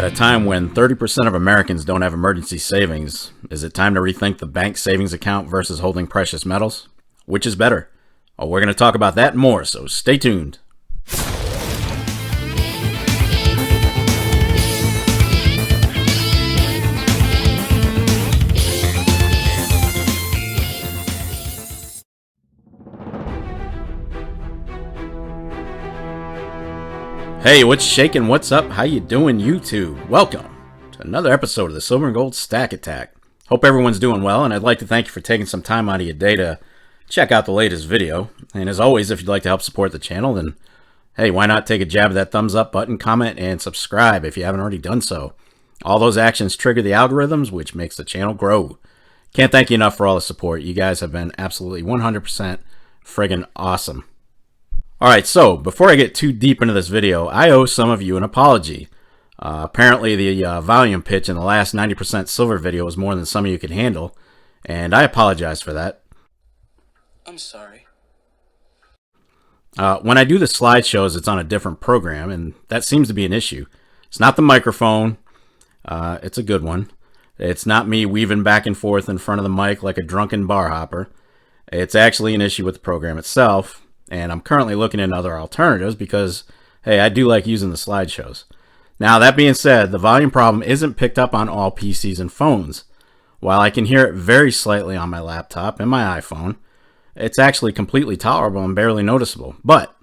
At a time when 30% of Americans don't have emergency savings, is it time to rethink the bank savings account versus holding precious metals? Which is better? Well, we're going to talk about that and more, so stay tuned. Hey, what's shaking? What's up? How you doing, YouTube? Welcome to another episode of the Silver and Gold Stack Attack. Hope everyone's doing well, and I'd like to thank you for taking some time out of your day to check out the latest video. And as always, if you'd like to help support the channel, then hey, why not take a jab at that thumbs up button, comment, and subscribe if you haven't already done so. All those actions trigger the algorithms, which makes the channel grow. Can't thank you enough for all the support. You guys have been absolutely 100% friggin' awesome. Alright, so before I get too deep into this video, I owe some of you an apology. Apparently the volume pitch in the last 90% silver video was more than some of you could handle, and I apologize for that. I'm sorry. When I do the slideshows, it's on a different program, and that seems to be an issue. It's not the microphone. It's a good one. It's not me weaving back and forth in front of the mic like a drunken bar hopper. It's actually an issue with the program itself. And I'm currently looking into other alternatives because, hey, I do like using the slideshows. Now, that being said, the volume problem isn't picked up on all PCs and phones. While I can hear it very slightly on my laptop and my iPhone, it's actually completely tolerable and barely noticeable. But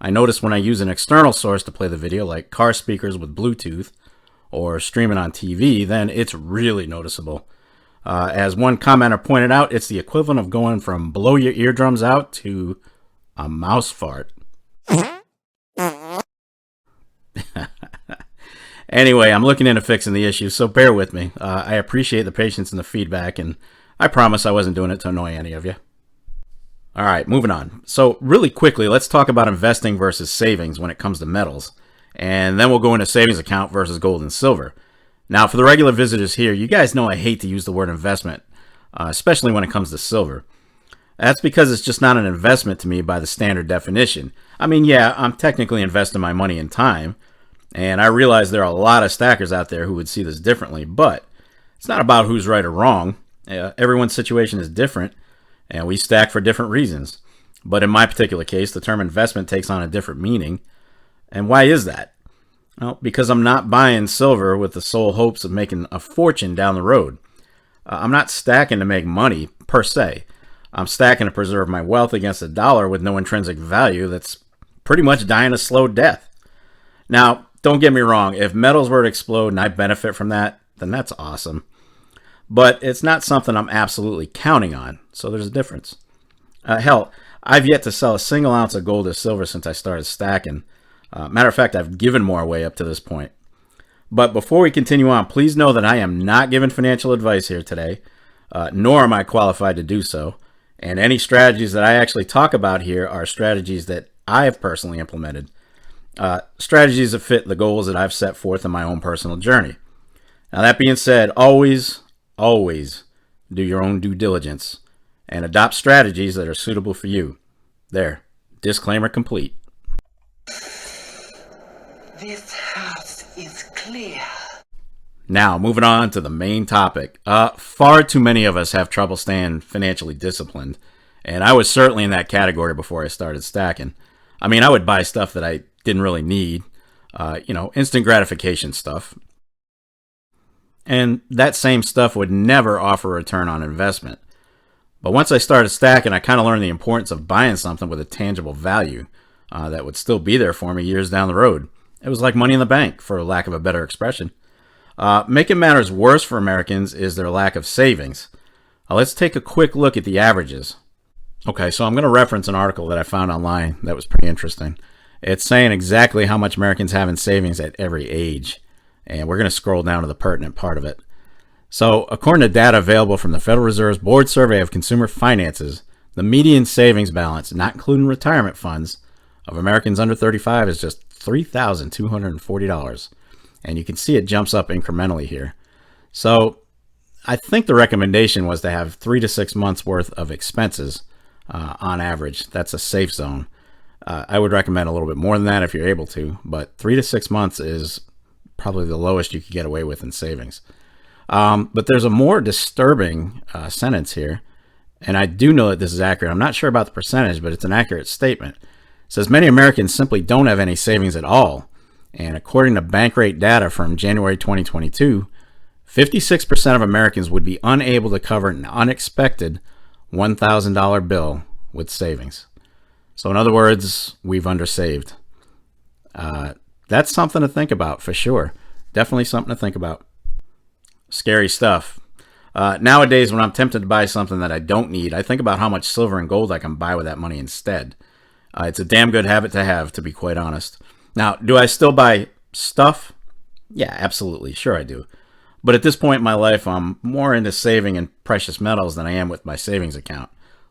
I notice when I use an external source to play the video, like car speakers with Bluetooth or streaming on TV, then it's really noticeable. As one commenter pointed out, it's the equivalent of going from blow your eardrums out to a mouse fart. Anyway, I'm looking into fixing the issue, so bear with me. I appreciate the patience and the feedback, and I promise I wasn't doing it to annoy any of you. Alright, moving on. So really quickly, let's talk about investing versus savings when it comes to metals, and then we'll go into savings account versus gold and silver. Now, for the regular visitors here, you guys know I hate to use the word investment, especially when it comes to silver. That's because it's just not an investment to me by the standard definition. I mean, yeah, I'm technically investing my money in time, and I realize there are a lot of stackers out there who would see this differently, but it's not about who's right or wrong. Everyone's situation is different, and we stack for different reasons. But in my particular case, the term investment takes on a different meaning. And why is that? Well, because I'm not buying silver with the sole hopes of making a fortune down the road. I'm not stacking to make money, per se. I'm stacking to preserve my wealth against a dollar with no intrinsic value that's pretty much dying a slow death. Now, don't get me wrong, if metals were to explode and I benefit from that, then that's awesome. But it's not something I'm absolutely counting on, so there's a difference. Hell, I've yet to sell a single ounce of gold or silver since I started stacking. Matter of fact, I've given more away up to this point. But before we continue on, please know that I am not giving financial advice here today, nor am I qualified to do so. And any strategies that I actually talk about here are strategies that I have personally implemented. Strategies that fit the goals that I've set forth in my own personal journey. Now, that being said, always do your own due diligence and adopt strategies that are suitable for you. There, disclaimer complete. This house is clear. Now, moving on to the main topic. Far too many of us have trouble staying financially disciplined, and I was certainly in that category before I started stacking. I mean, I would buy stuff that I didn't really need, instant gratification stuff. And that same stuff would never offer a return on investment. But once I started stacking, I kind of learned the importance of buying something with a tangible value that would still be there for me years down the road. It was like money in the bank, for lack of a better expression. Making matters worse for Americans is their lack of savings. Let's take a quick look at the averages. Okay, so I'm going to reference an article that I found online that was pretty interesting. It's saying exactly how much Americans have in savings at every age. And we're going to scroll down to the pertinent part of it. So, according to data available from the Federal Reserve's Board Survey of Consumer Finances, the median savings balance, not including retirement funds, of Americans under 35 is just $3,240. And you can see it jumps up incrementally here. So I think the recommendation was to have 3 to 6 months worth of expenses on average. That's a safe zone. I would recommend a little bit more than that if you're able to, but 3 to 6 months is probably the lowest you could get away with in savings. But there's a more disturbing sentence here, and I do know that this is accurate. I'm not sure about the percentage, but it's an accurate statement. It says many Americans simply don't have any savings at all. And according to Bankrate data from January 2022, 56% of Americans would be unable to cover an unexpected $1,000 bill with savings. So in other words, we've undersaved. That's something to think about for sure. Definitely something to think about. Scary stuff. Nowadays, when I'm tempted to buy something that I don't need, I think about how much silver and gold I can buy with that money instead. It's a damn good habit to have, to be quite honest. Now, do I still buy stuff? Yeah, absolutely. Sure I do. But at this point in my life, I'm more into saving in precious metals than I am with my savings account.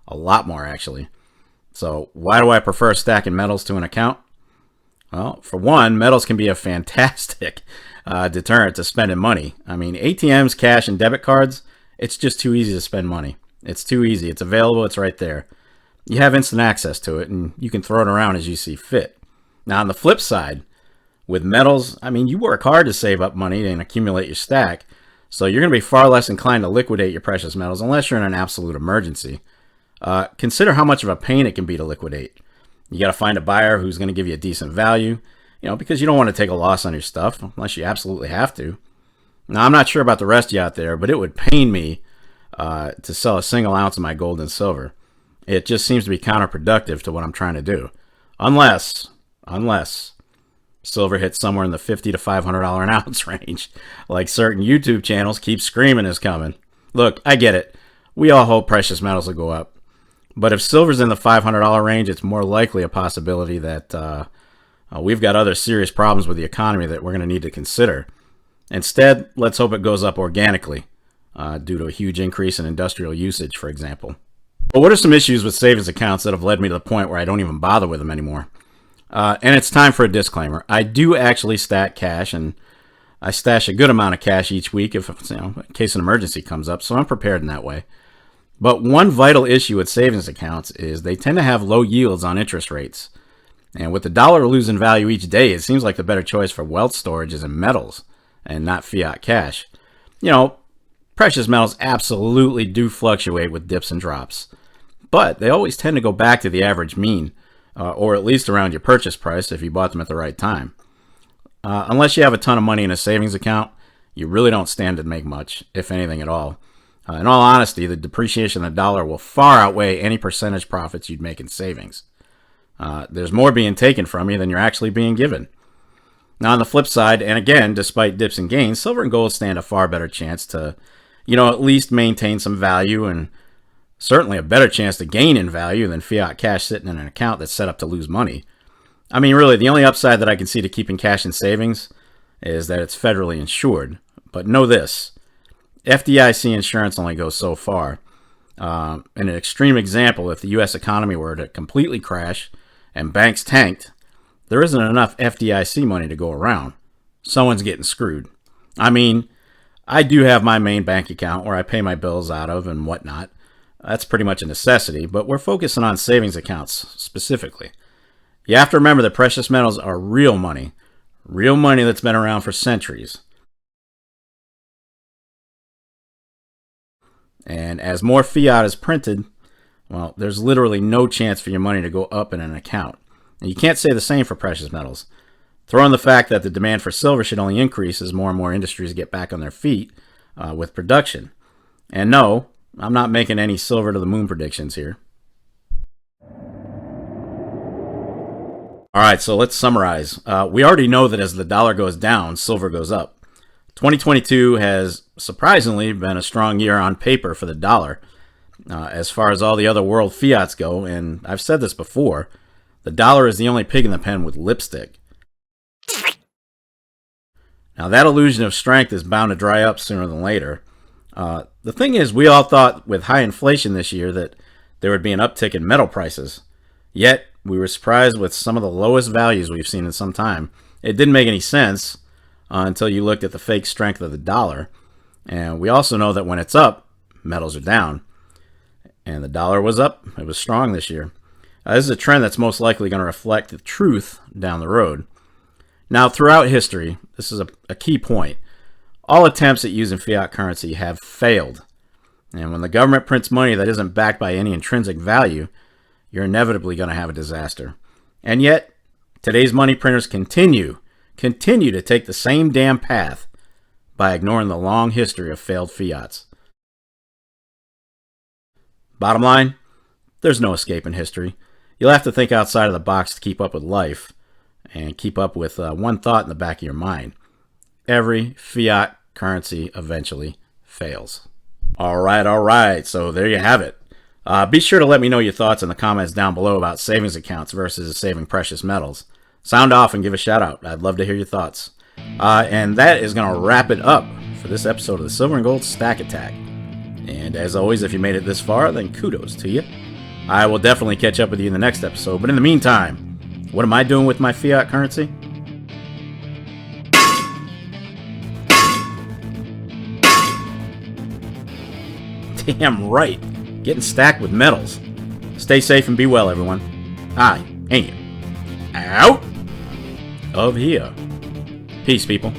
A lot more, actually. So why do I prefer stacking metals to an account? Well, for one, metals can be a fantastic deterrent to spending money. I mean, ATMs, cash, and debit cards, it's just too easy to spend money. It's too easy. It's available. It's right there. You have instant access to it, and you can throw it around as you see fit. Now, on the flip side, with metals, I mean, you work hard to save up money and accumulate your stack, so you're going to be far less inclined to liquidate your precious metals unless you're in an absolute emergency. Consider how much of a pain it can be to liquidate. You got to find a buyer who's going to give you a decent value, because you don't want to take a loss on your stuff unless you absolutely have to. Now, I'm not sure about the rest of you out there, but it would pain me to sell a single ounce of my gold and silver. It just seems to be counterproductive to what I'm trying to do. Unless silver hits somewhere in the $50 to $500 an ounce range, like certain YouTube channels keep screaming is coming. Look, I get it. We all hope precious metals will go up. But if silver's in the $500 range, it's more likely a possibility that we've got other serious problems with the economy that we're going to need to consider. Instead, let's hope it goes up organically due to a huge increase in industrial usage, for example. But what are some issues with savings accounts that have led me to the point where I don't even bother with them anymore? And it's time for a disclaimer. I do actually stack cash, and I stash a good amount of cash each week if in case an emergency comes up, so I'm prepared in that way. But one vital issue with savings accounts is they tend to have low yields on interest rates. And with the dollar losing value each day, it seems like the better choice for wealth storage is in metals and not fiat cash. Precious metals absolutely do fluctuate with dips and drops, but they always tend to go back to the average mean, or at least around your purchase price if you bought them at the right time. Unless you have a ton of money in a savings account, you really don't stand to make much, if anything at all. In all honesty, the depreciation of the dollar will far outweigh any percentage profits you'd make in savings. There's more being taken from you than you're actually being given. Now, on the flip side, and again, despite dips and gains, silver and gold stand a far better chance to, at least maintain some value, and certainly a better chance to gain in value than fiat cash sitting in an account that's set up to lose money. I mean, really, the only upside that I can see to keeping cash in savings is that it's federally insured. But know this, FDIC insurance only goes so far. In an extreme example, if the U.S. economy were to completely crash and banks tanked, there isn't enough FDIC money to go around. Someone's getting screwed. I mean, I do have my main bank account where I pay my bills out of and whatnot. That's pretty much a necessity, but we're focusing on savings accounts specifically. You have to remember that precious metals are real money that's been around for centuries. And as more fiat is printed, well, there's literally no chance for your money to go up in an account. And you can't say the same for precious metals. Throw in the fact that the demand for silver should only increase as more and more industries get back on their feet with production. And no, I'm not making any silver to the moon predictions here. All right, so let's summarize. We already know that as the dollar goes down, silver goes up. 2022 has surprisingly been a strong year on paper for the dollar as far as all the other world fiats go, and I've said this before, the dollar is the only pig in the pen with lipstick. Now that illusion of strength is bound to dry up sooner than later. The thing is, we all thought with high inflation this year that there would be an uptick in metal prices, yet we were surprised with some of the lowest values we've seen in some time. It didn't make any sense until you looked at the fake strength of the dollar. And we also know that when it's up, metals are down. And the dollar was up. It was strong this year. This is a trend that's most likely going to reflect the truth down the road. Now, throughout history, this is a key point, all attempts at using fiat currency have failed. And when the government prints money that isn't backed by any intrinsic value, you're inevitably going to have a disaster. And yet, today's money printers continue to take the same damn path by ignoring the long history of failed fiats. Bottom line, there's no escape in history. You'll have to think outside of the box to keep up with life and keep up with one thought in the back of your mind. Every fiat currency eventually fails. All right. So there you have it. Be sure to let me know your thoughts in the comments down below about savings accounts versus saving precious metals. Sound off and give a shout out. I'd love to hear your thoughts. And that is going to wrap it up for this episode of the Silver and Gold Stack Attack. And as always, if you made it this far, then kudos to you. I will definitely catch up with you in the next episode. But in the meantime, what am I doing with my fiat currency? Damn right. Getting stacked with metals. Stay safe and be well, everyone. I am out of here. Peace, people.